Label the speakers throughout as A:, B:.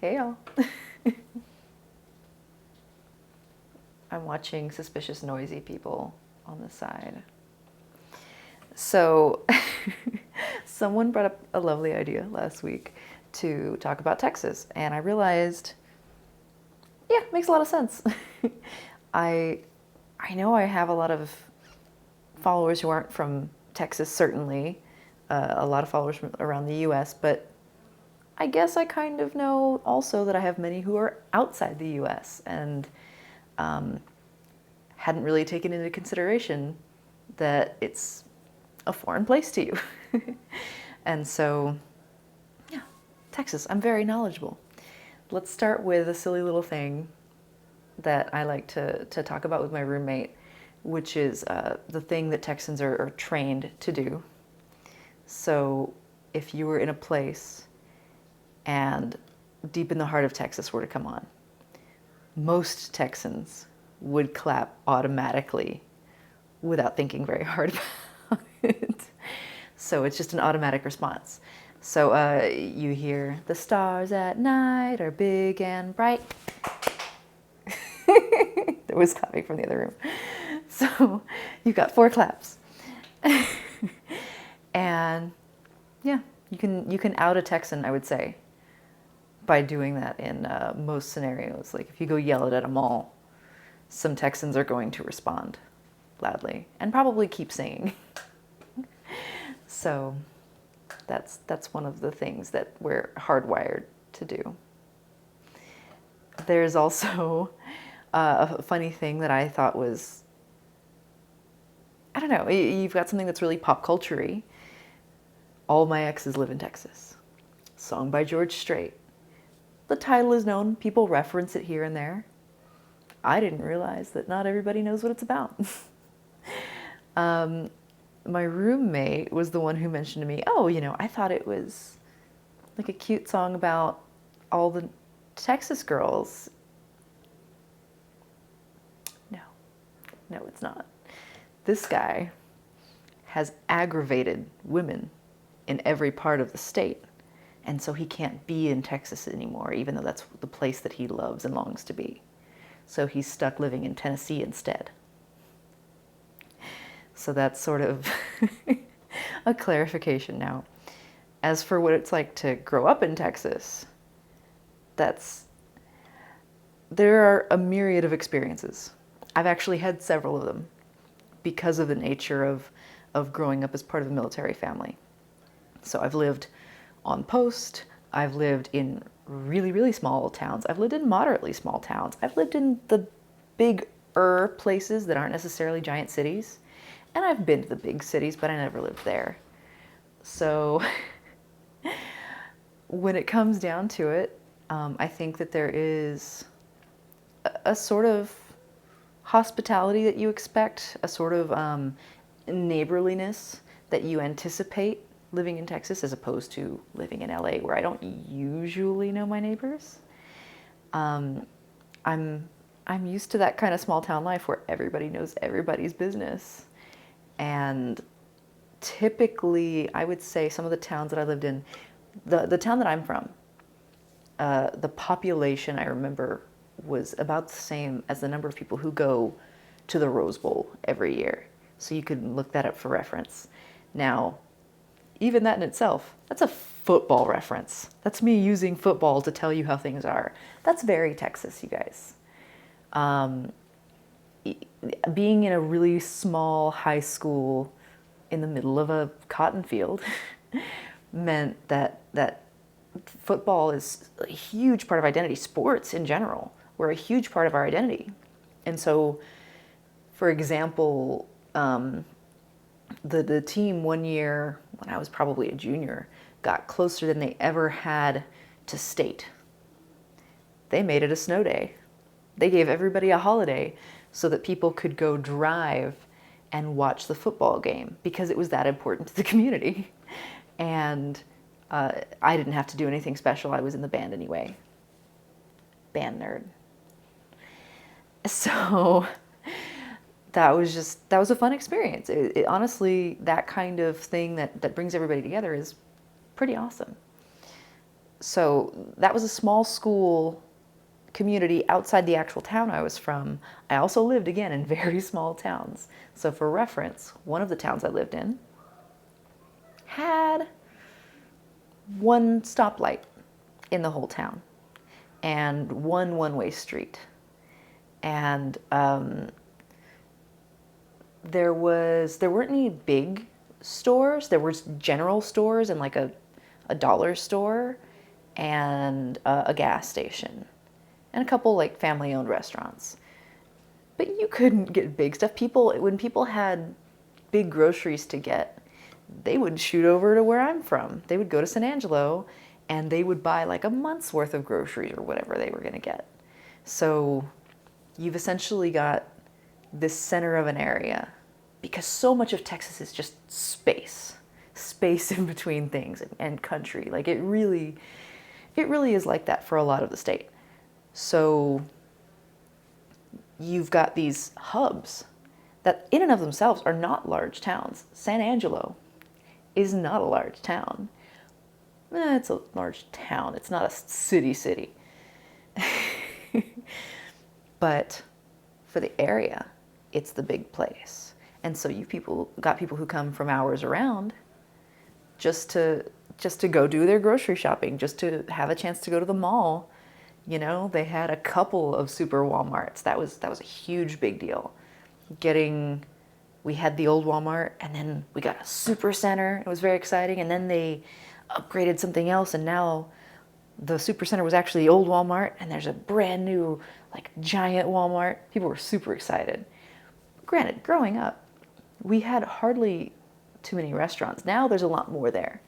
A: Hey y'all. I'm watching suspicious noisy people on the side. So, someone brought up a lovely idea last week to talk about Texas, and I realized, yeah, it makes a lot of sense. I I know I have a lot of followers who aren't from Texas, certainly, a lot of followers from around the U.S., but I guess I kind of know also that I have many who are outside the U.S. and hadn't really taken into consideration that it's a foreign place to you. And so, yeah, Texas, I'm very knowledgeable. Let's start with a silly little thing that I like to talk about with my roommate, which is the thing that Texans are trained to do. So, if you were in a place and Deep in the Heart of Texas were to come on, most Texans would clap automatically without thinking very hard about it. So it's just an automatic response. So you hear, the stars at night are big and bright. There was clapping from the other room. So you've got 4 claps. And yeah, you can out a Texan, I would say, by doing that in most scenarios. Like if you go yell it at a mall, some Texans are going to respond loudly and probably keep singing. So that's one of the things that we're hardwired to do. There's also a funny thing that I thought was, I don't know, you've got something that's really pop culture-y. All My Exes Live in Texas. Song by George Strait. The title is known, people reference it here and there. I didn't realize that not everybody knows what it's about. My roommate was the one who mentioned to me, oh, I thought it was like a cute song about all the Texas girls. No, it's not. This guy has aggravated women in every part of the state. And so he can't be in Texas anymore, even though that's the place that he loves and longs to be. So he's stuck living in Tennessee instead. So that's sort of a clarification now. As for what it's like to grow up in Texas, there are a myriad of experiences. I've actually had several of them because of the nature of growing up as part of a military family. So I've lived on post, I've lived in really, really small towns, I've lived in moderately small towns, I've lived in the bigger places that aren't necessarily giant cities, and I've been to the big cities, but I never lived there. So when it comes down to it, I think that there is a sort of hospitality that you expect, a sort of neighborliness that you anticipate living in Texas as opposed to living in LA where I don't usually know my neighbors. I'm used to that kind of small town life where everybody knows everybody's business. And typically, I would say some of the towns that I lived in, the town that I'm from, the population I remember was about the same as the number of people who go to the Rose Bowl every year. So you could look that up for reference. Now, even that in itself, that's a football reference. That's me using football to tell you how things are. That's very Texas, you guys. Being in a really small high school in the middle of a cotton field meant that football is a huge part of identity. Sports in general were a huge part of our identity. And so, for example, the team one year, when I was probably a junior, got closer than they ever had to state. They made it a snow day. They gave everybody a holiday so that people could go drive and watch the football game because it was that important to the community. And I didn't have to do anything special. I was in the band anyway. Band nerd. So that was a fun experience. Honestly, that kind of thing that brings everybody together is pretty awesome. So that was a small school community outside the actual town I was from. I also lived, again, in very small towns. So for reference, one of the towns I lived in had one stoplight in the whole town and one one-way street. And there weren't any big stores. There was general stores and like a dollar store and a gas station and a couple like family-owned restaurants. But you couldn't get big stuff. When people had big groceries to get, they would shoot over to where I'm from. They would go to San Angelo and they would buy like a month's worth of groceries or whatever they were going to get. So you've essentially got this center of an area, because so much of Texas is just space in between things and country. Like it really is like that for a lot of the state. So you've got these hubs that in and of themselves are not large towns. San Angelo is not a large town. It's a large town. It's not a city. But for the area, it's the big place. And so you got people who come from hours around just to go do their grocery shopping, just to have a chance to go to the mall. You know, they had a couple of super Walmarts. That was a huge big deal. We had the old Walmart, and then we got a super center. It was very exciting. And then they upgraded something else, and now the super center was actually the old Walmart, and there's a brand new like giant Walmart. People were super excited. Granted, growing up, we had hardly too many restaurants. Now there's a lot more there.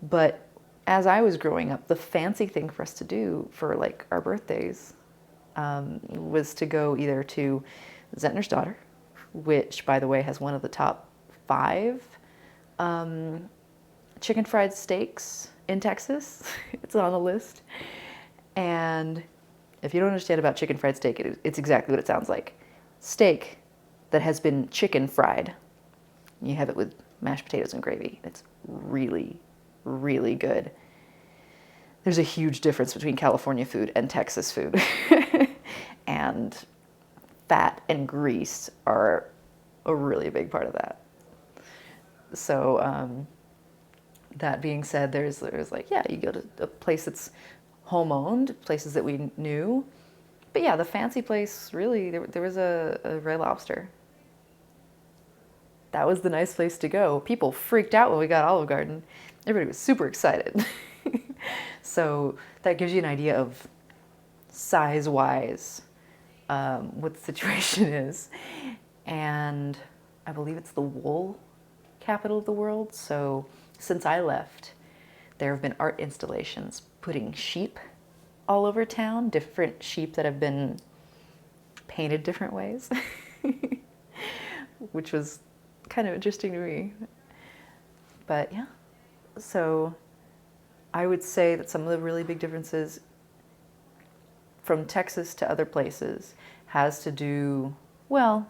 A: But as I was growing up, the fancy thing for us to do for like our birthdays was to go either to Zentner's Daughter, which by the way has one of the top 5 chicken fried steaks in Texas. It's on the list. And if you don't understand about chicken fried steak, it's exactly what it sounds like. Steak that has been chicken fried. You have it with mashed potatoes and gravy. It's really, really good. There's a huge difference between California food and Texas food. And fat and grease are a really big part of that. So that being said, there's like, yeah, you go to a place that's home-owned, places that we knew. But yeah, the fancy place, really, there was a Red Lobster. That was the nice place to go. People freaked out when we got Olive Garden. Everybody was super excited. So that gives you an idea of size-wise what the situation is. And I believe it's the wool capital of the world. So since I left, there have been art installations putting sheep all over town, different sheep that have been painted different ways, which was kind of interesting to me. But yeah, so I would say that some of the really big differences from Texas to other places has to do, well,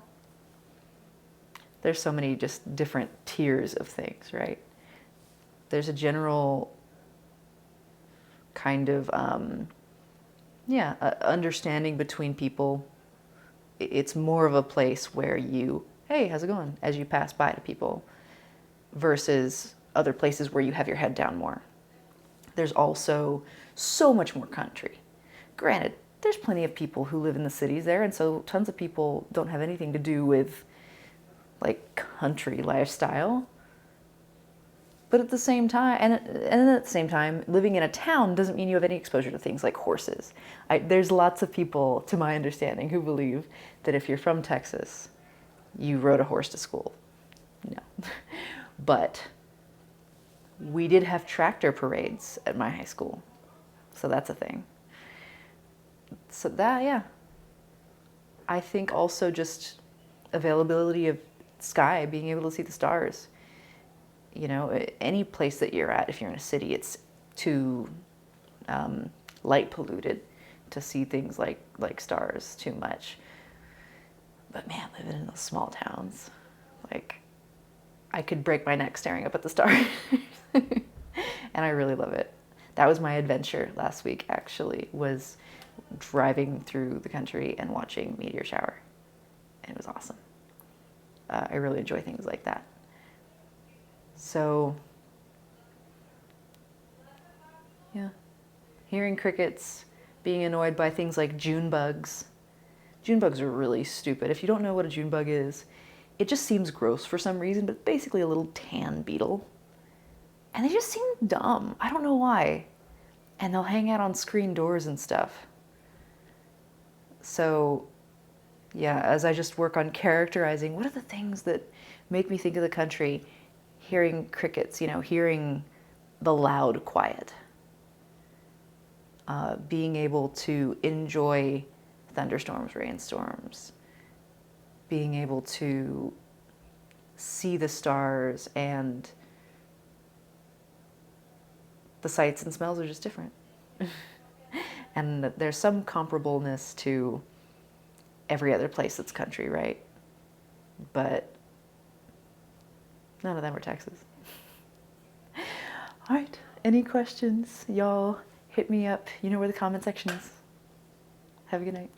A: there's so many just different tiers of things, right? There's a general kind of, understanding between people. It's more of a place where you, hey, how's it going, as you pass by to people, versus other places where you have your head down more. There's also so much more country. Granted, there's plenty of people who live in the cities there, and so tons of people don't have anything to do with like country lifestyle. But at the same time, and at the same time, living in a town doesn't mean you have any exposure to things like horses. There's lots of people, to my understanding, who believe that if you're from Texas, you rode a horse to school. No. But we did have tractor parades at my high school. So that's a thing. So that, yeah. I think also just availability of sky, being able to see the stars. You know, any place that you're at, if you're in a city, it's too light polluted to see things like stars too much. But man, living in those small towns, like, I could break my neck staring up at the stars. And I really love it. That was my adventure last week, actually, was driving through the country and watching meteor shower. It was awesome. I really enjoy things like that. So, yeah. Hearing crickets, being annoyed by things like June bugs. June bugs are really stupid. If you don't know what a June bug is, it just seems gross for some reason, but it's basically a little tan beetle. And they just seem dumb. I don't know why. And they'll hang out on screen doors and stuff. So, yeah, as I just work on characterizing, what are the things that make me think of the country? Hearing crickets, hearing the loud quiet. Being able to enjoy thunderstorms, rainstorms. Being able to see the stars, and the sights and smells are just different. And there's some comparableness to every other place that's country, right? But none of them are Texas. All right, any questions? Y'all hit me up. You know where the comment section is. Have a good night.